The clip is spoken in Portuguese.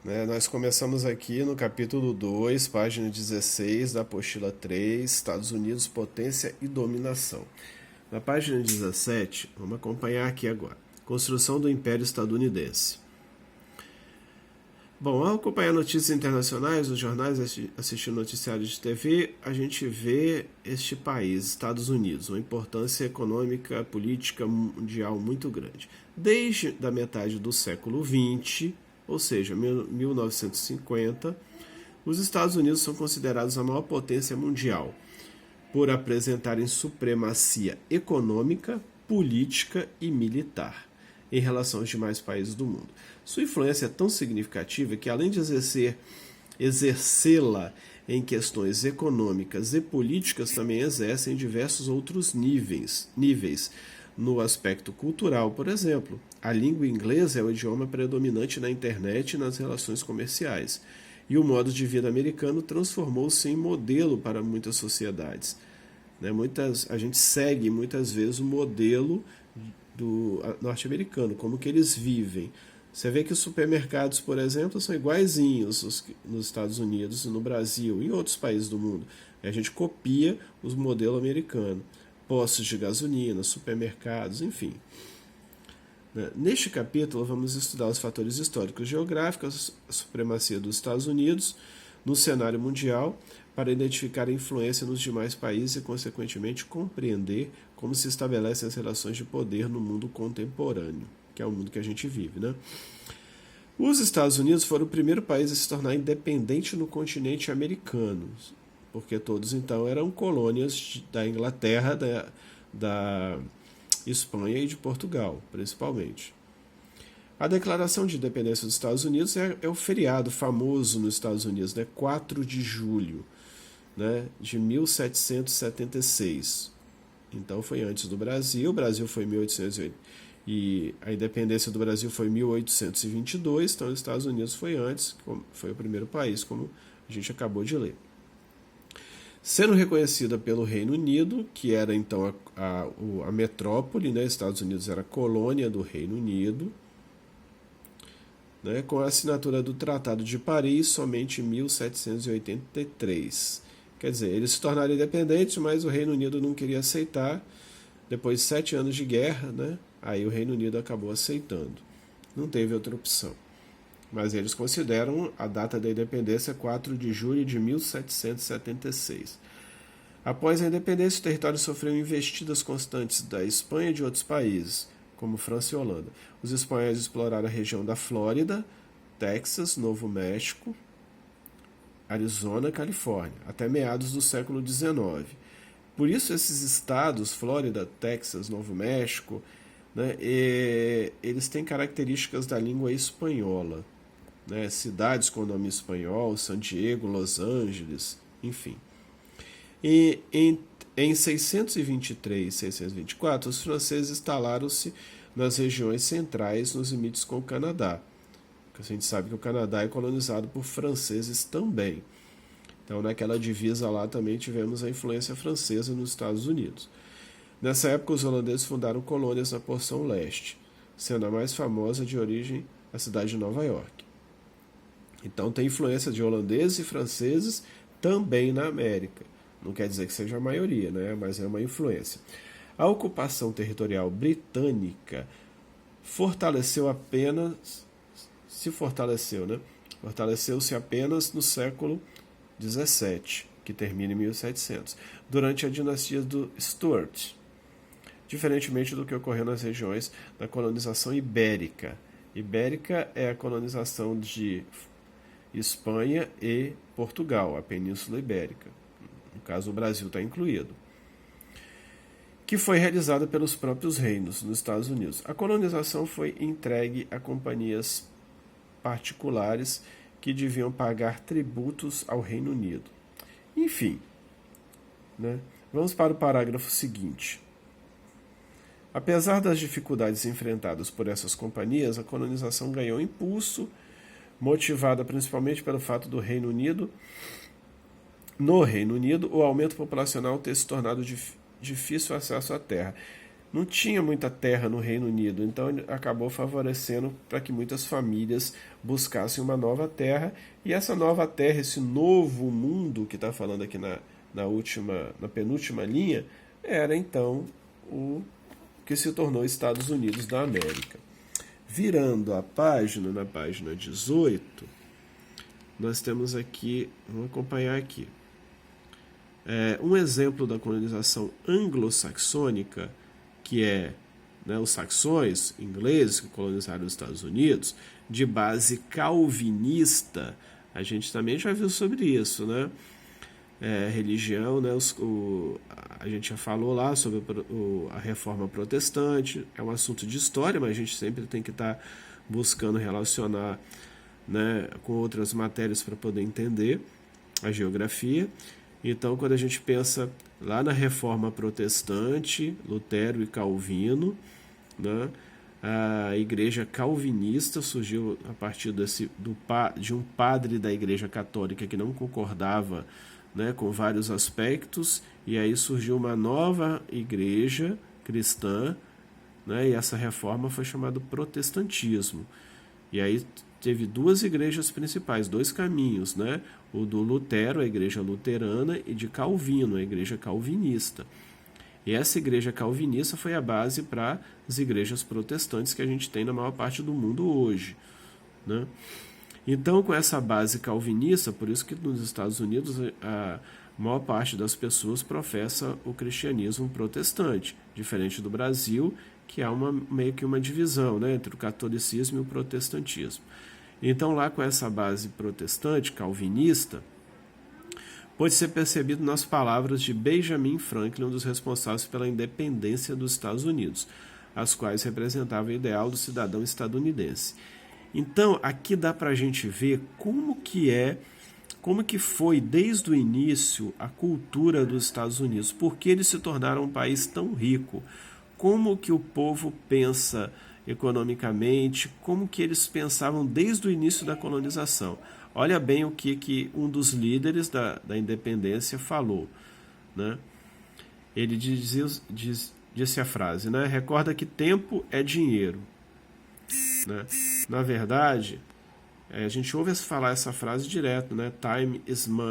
Né? Nós começamos aqui no capítulo 2, página 16 da apostila 3, Estados Unidos, potência e dominação. Na página 17, vamos acompanhar aqui agora. Construção do Império Estadunidense. Bom, ao acompanhar notícias internacionais, nos jornais, assistir noticiários de TV, a gente vê este país, Estados Unidos, uma importância econômica, política mundial muito grande. Desde a metade do século XX, ou seja, 1950, os Estados Unidos são considerados a maior potência mundial por apresentarem supremacia econômica, política e militar em relação aos demais países do mundo. Sua influência é tão significativa que, além de exercê-la em questões econômicas e políticas, também exerce em diversos outros níveis. No aspecto cultural, por exemplo, a língua inglesa é o idioma predominante na internet e nas relações comerciais, e o modo de vida americano transformou-se em modelo para muitas sociedades. A gente segue muitas vezes o modelo do norte-americano, como que eles vivem. Você vê que os supermercados, por exemplo, são iguaizinhos nos Estados Unidos, no Brasil e em outros países do mundo. A gente copia os modelos americanos. Postos de gasolina, supermercados, enfim. Neste capítulo, vamos estudar os fatores históricos e geográficos, a supremacia dos Estados Unidos no cenário mundial, para identificar a influência nos demais países e, consequentemente, compreender como se estabelecem as relações de poder no mundo contemporâneo, que é o mundo que a gente vive, né? Os Estados Unidos foram o primeiro país a se tornar independente no continente americano, porque todos então eram colônias da Inglaterra, da Espanha e de Portugal, principalmente. A Declaração de Independência dos Estados Unidos é o feriado famoso nos Estados Unidos, né? 4 de julho, né? De 1776. Então foi antes do Brasil. O Brasil foi 1808 e a independência do Brasil foi 1822. Então os Estados Unidos foi antes, foi o primeiro país, como a gente acabou de ler. Sendo reconhecida pelo Reino Unido, que era então a metrópole, né? Estados Unidos era colônia do Reino Unido, né? Com a assinatura do Tratado de Paris somente em 1783. Quer dizer, eles se tornaram independentes, mas o Reino Unido não queria aceitar. Depois de 7 anos de guerra, né? Aí o Reino Unido acabou aceitando. Não teve outra opção. Mas eles consideram a data da independência 4 de julho de 1776. Após a independência, o território sofreu investidas constantes da Espanha e de outros países, como França e Holanda. Os espanhóis exploraram a região da Flórida, Texas, Novo México, Arizona e Califórnia, até meados do século XIX. Por isso, esses estados, Flórida, Texas, Novo México, né, eles têm características da língua espanhola. Né, cidades com nome espanhol, San Diego, Los Angeles, enfim. E em 623 e 624, os franceses instalaram-se nas regiões centrais, nos limites com o Canadá. A gente sabe que o Canadá é colonizado por franceses também. Então, naquela divisa lá também tivemos a influência francesa nos Estados Unidos. Nessa época, os holandeses fundaram colônias na porção leste, sendo a mais famosa de origem a cidade de Nova York. Então tem influência de holandeses e franceses também na América. Não quer dizer que seja a maioria, né? Mas é uma influência. A ocupação territorial britânica fortaleceu-se apenas no século XVII, que termina em 1700, durante a dinastia do Stuart, diferentemente do que ocorreu nas regiões da colonização ibérica. Ibérica é a colonização de Espanha e Portugal, a Península Ibérica. No caso, o Brasil está incluído. Que foi realizada pelos próprios reinos nos Estados Unidos. A colonização foi entregue a companhias particulares que deviam pagar tributos ao Reino Unido. Enfim, né? Vamos para o parágrafo seguinte. Apesar das dificuldades enfrentadas por essas companhias, a colonização ganhou impulso, motivada principalmente pelo fato do Reino Unido, no Reino Unido, o aumento populacional ter se tornado difícil acesso à terra. não tinha muita terra no Reino Unido, então ele acabou favorecendo para que muitas famílias buscassem uma nova terra, e essa nova terra, esse novo mundo que está falando aqui na penúltima linha, era então o que se tornou Estados Unidos da América. Virando a página, na página 18, nós temos aqui, vamos acompanhar aqui, um exemplo da colonização anglo-saxônica, que é, né, os saxões ingleses que colonizaram os Estados Unidos, de base calvinista. A gente também já viu sobre isso, né? Religião, né? A gente já falou lá sobre a reforma protestante, é um assunto de história, mas a gente sempre tem que estar buscando relacionar, né, com outras matérias para poder entender a geografia. Então, quando a gente pensa lá na reforma protestante, Lutero e Calvino, né, a igreja calvinista surgiu a partir de um padre da igreja católica que não concordava, né, com vários aspectos, e aí surgiu uma nova igreja cristã, né, e essa reforma foi chamada protestantismo. E aí teve duas igrejas principais, dois caminhos, né? O do Lutero, a igreja luterana, e de Calvino, a igreja calvinista. E essa igreja calvinista foi a base para as igrejas protestantes que a gente tem na maior parte do mundo hoje, né? Então, com essa base calvinista, por isso que nos Estados Unidos a maior parte das pessoas professa o cristianismo protestante, diferente do Brasil, que há meio que uma divisão, né, entre o catolicismo e o protestantismo. Então, lá com essa base protestante, calvinista, pode ser percebido nas palavras de Benjamin Franklin, um dos responsáveis pela independência dos Estados Unidos, as quais representavam o ideal do cidadão estadunidense. Então, aqui dá para a gente ver como que foi desde o início a cultura dos Estados Unidos, por que eles se tornaram um país tão rico, como que o povo pensa economicamente, como que eles pensavam desde o início da colonização. Olha bem o que um dos líderes da independência falou, né? Ele disse a frase, né? Recorda que tempo é dinheiro, né? Na verdade, a gente ouve falar essa frase direto, né? Time is money.